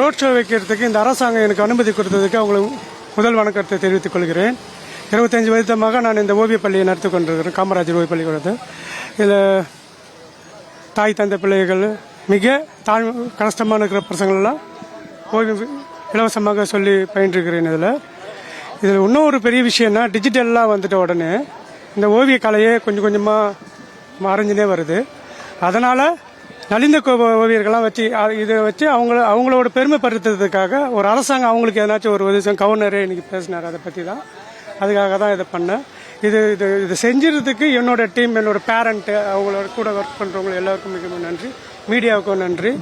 Road show வைக்கிறதுக்கு இந்த அரசாங்கம் எனக்கு அனுமதி கொடுத்ததுக்கு அவங்களுக்கு முதல் வணக்கத்தை தெரிவித்துக் கொள்கிறேன். 25 வருடமாக நான் இந்த ஓவிய பள்ளியை நடத்தி கொண்டிருக்கிறேன், காமராஜர் ஓவிய பள்ளிக்கூடத்தை. இதில் தாய் தந்தை பிள்ளைகள் மிக கஷ்டமாக இருக்கிற பசங்களெல்லாம் ஓவியம் இலவசமாக சொல்லி பயின்றிருக்கிறேன். இதில் இன்னும் ஒரு பெரிய விஷயம்னா டிஜிட்டல்லாம் வந்துட்ட உடனே இந்த ஓவிய கலையே கொஞ்சம் கொஞ்சமாக மறைஞ்சுனே வருது. அதனால் நலிந்த ஓவியர்கள்லாம் வச்சு இதை வச்சு அவங்களோட பெருமைப்படுத்துறதுக்காக ஒரு அரசாங்கம் அவங்களுக்கு எதனாச்சும் ஒரு உதவி கவர்னரே இன்னைக்கு பேசினார். அதை பற்றி தான், அதுக்காக தான் இதை பண்ணேன். இது செஞ்சுறதுக்கு என்னோட டீம், என்னோட பேரண்ட்டு, அவங்களோட கூட ஒர்க் பண்ணுறவங்க எல்லாருக்கும் மிக நன்றி. மீடியாவுக்கும் நன்றி.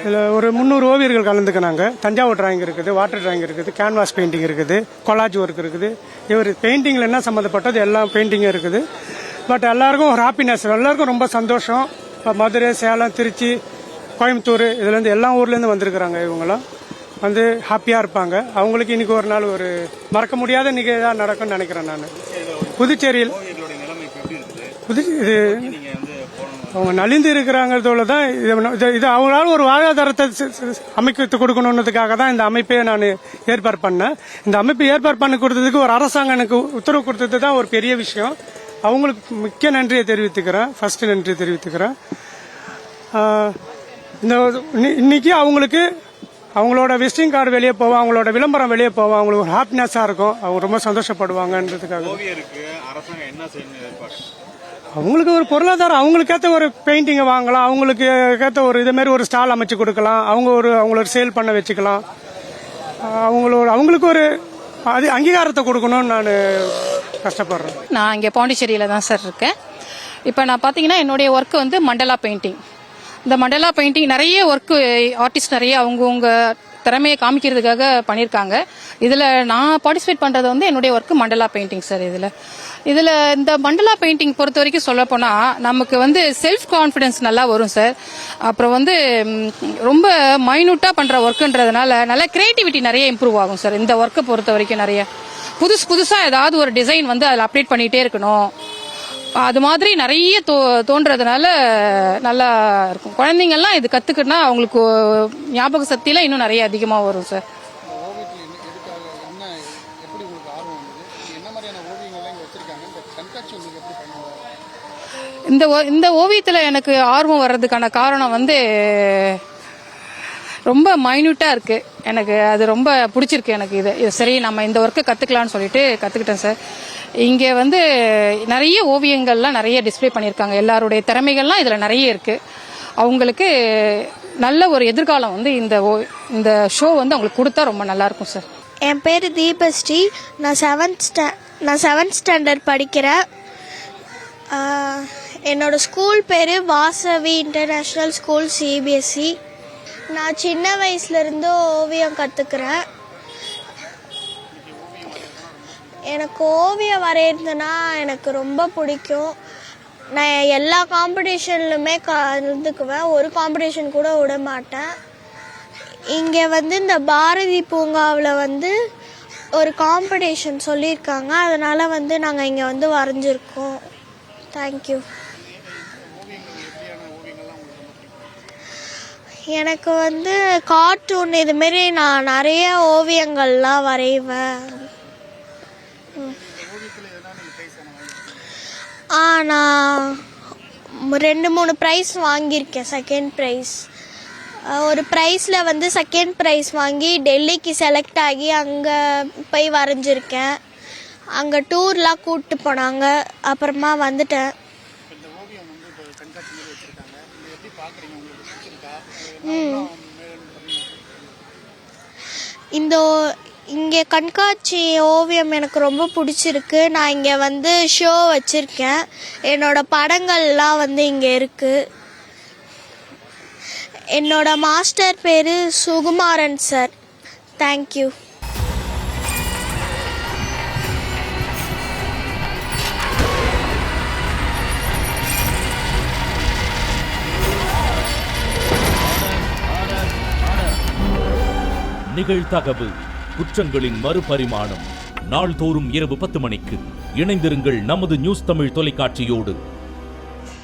இதில் ஒரு 300 ஓவியர்கள் கலந்துக்கினாங்க. தஞ்சாவூர் டிராயிங் இருக்குது, வாட்டர் டிராயிங் இருக்குது, கேன்வாஸ் பெயிண்டிங் இருக்குது, கொலாஜ் ஒர்க் இருக்குது. இவர் பெயிண்டிங்கில் என்ன சம்மந்தப்பட்டது எல்லாம் பெயிண்டிங்கும் இருக்குது. பட் எல்லாருக்கும் ஒரு ஹாப்பினஸ், எல்லாருக்கும் ரொம்ப சந்தோஷம். இப்போ மதுரை, சேலம், திருச்சி, கோயம்புத்தூர் இதுலேருந்து எல்லா ஊர்லேருந்து வந்திருக்கிறாங்க. இவங்களாம் வந்து ஹாப்பியாக இருப்பாங்க. அவங்களுக்கு இன்னைக்கு ஒரு நாள் ஒரு மறக்க முடியாத நிகழ்ச்சியாக நடக்கும்னு நினைக்கிறேன். நான் புதுச்சேரியில் இது அவங்க நலிந்து இருக்கிறாங்கிறதோட தான் இது அவங்களால ஒரு வாழ்வாதாரத்தை அமைத்து கொடுக்கணுன்றதுக்காக தான் இந்த அமைப்பை நான் ஏற்பாடு பண்ணேன். இந்த அமைப்பை ஏற்பாடு பண்ணி கொடுத்ததுக்கு ஒரு அரசாங்கம் எனக்கு உத்தரவு கொடுத்தது தான் ஒரு பெரிய விஷயம். அவங்களுக்கு மிக்க நன்றியை தெரிவித்துக்கிறேன். ஃபர்ஸ்ட் நன்றியை தெரிவித்துக்கிறேன். இன்னைக்கு அவங்களுக்கு அவங்களோட விசிட்டிங் கார்டு வெளியே போவோம், அவங்களோட விளம்பரம் வெளியே போவோம், அவங்களுக்கு ஒரு ஹாப்பினஸாக இருக்கும், அவங்க ரொம்ப சந்தோஷப்படுவாங்கன்றதுக்காக. அவங்களுக்கு ஒரு பொருளாதாரம், அவங்களுக்கேற்ற ஒரு பெயிண்டிங்கை வாங்கலாம், அவங்களுக்கு ஏற்ற ஒரு இதேமாரி ஒரு ஸ்டால் அமைச்சு கொடுக்கலாம், அவங்களோட சேல் பண்ண வச்சுக்கலாம். அவங்களுக்கு ஒரு அங்கீகாரத்தை கொடுக்கணும்னு நான் கஷ்டப்படுறேன். நான் இங்கே பாண்டிச்சேரியில் தான் சார் இருக்கேன். இப்போ நான் பார்த்தீங்கன்னா என்னுடைய ஒர்க்கு வந்து மண்டலா பெயிண்டிங். இந்த மண்டலா பெயிண்டிங் நிறைய ஒர்க்கு ஆர்டிஸ்ட் நிறைய அவங்கவுங்க திறமையை காமிக்கிறதுக்காக பண்ணியிருக்காங்க. இதில் நான் பார்ட்டிசிபேட் பண்ணுறது வந்து என்னுடைய ஒர்க்கு மண்டலா பெயிண்டிங் சார். இதில் இந்த மண்டலா பெயிண்டிங் பொறுத்த வரைக்கும் சொல்ல போனால் நமக்கு வந்து செல்ஃப் கான்ஃபிடென்ஸ் நல்லா வரும் சார். அப்புறம் வந்து ரொம்ப மைனூட்டாக பண்ணுற ஒர்க்குன்றதுனால நல்ல கிரியேட்டிவிட்டி நிறைய இம்ப்ரூவ் ஆகும் சார். இந்த ஒர்க்கை பொறுத்த வரைக்கும் நிறைய புதுசாக ஏதாவது ஒரு டிசைன் வந்து அதில் அப்டேட் பண்ணிகிட்டே இருக்கணும். அது மாதிரி நிறைய தோன்றதுனால நல்லா இருக்கும். குழந்தைங்கள்லாம் இது கற்றுக்கிட்டா அவங்களுக்கு ஞாபக சக்தியெல்லாம் இன்னும் நிறைய அதிகமாக வரும் சார். இந்த ஓவியத்தில் எனக்கு ஆர்வம் வர்றதுக்கான காரணம் வந்து ரொம்ப மைன்யூட்டாக இருக்குது. எனக்கு அது ரொம்ப பிடிச்சிருக்கு. எனக்கு இது சரி நம்ம இந்த ஒர்க்கை கற்றுக்கலான்னு சொல்லிட்டு கற்றுக்கிட்டேன் சார். இங்கே வந்து நிறைய ஓவியங்கள்லாம் நிறைய டிஸ்பிளே பண்ணியிருக்காங்க. எல்லாருடைய திறமைகள்லாம் இதில் நிறைய இருக்குது. அவங்களுக்கு நல்ல ஒரு எதிர்காலம் வந்து இந்த ஷோ வந்து அவங்களுக்கு கொடுத்தா ரொம்ப நல்லாயிருக்கும் சார். என் பேர் தீபஸ்ரீ. நான் செவன்த் ஸ்டாண்டர்ட் படிக்கிறேன். என்னோட ஸ்கூல் பேர் வாசவி இன்டர்நேஷ்னல் ஸ்கூல், சிபிஎஸ்சி. நான் சின்ன வயசுலேருந்து ஓவியம் கற்றுக்கிறேன். எனக்கு ஓவியம் வரைகிறதுனா எனக்கு ரொம்ப பிடிக்கும். நான் எல்லா காம்படிஷன்லுமே கலந்துக்குவேன், ஒரு காம்படிஷன் கூட விட மாட்டேன். இங்கே வந்து இந்த பாரதி பூங்காவில் வந்து ஒரு காம்படிஷன் சொல்லியிருக்காங்க, அதனால் வந்து நாங்கள் இங்கே வந்து வரைஞ்சிருக்கோம். தேங்க்யூ. எனக்கு வந்து கார்ட்டூன் இதுமாரி நான் நிறைய ஓவியங்கள்லாம் வரைவேன். நான் 2-3 ப்ரைஸ் வாங்கியிருக்கேன். செகண்ட் ப்ரைஸ், ஒரு ப்ரைஸில் வந்து செகண்ட் ப்ரைஸ் வாங்கி டெல்லிக்கு செலக்ட் ஆகி அங்கே போய் வரைஞ்சிருக்கேன். அங்கே டூர்லாம் கூப்பிட்டு போனாங்க, அப்புறமா வந்துட்டேன். இங்கே கண்காட்சி ஓவியம் எனக்கு ரொம்ப பிடிச்சிருக்கு. நான் இங்கே வந்து ஷோ வச்சுருக்கேன். என்னோட படங்கள்லாம் வந்து இங்கே இருக்குது. என்னோட மாஸ்டர் பேர் சுகுமாரன் சார். தேங்க்யூ. நிகழ்தகவு குற்றங்களின் மறுபரிமாணம். நாள்தோறும் இரவு 10 மணிக்கு இணைந்திருங்கள் நமது நியூஸ் தமிழ் தொலைக்காட்சியோடு.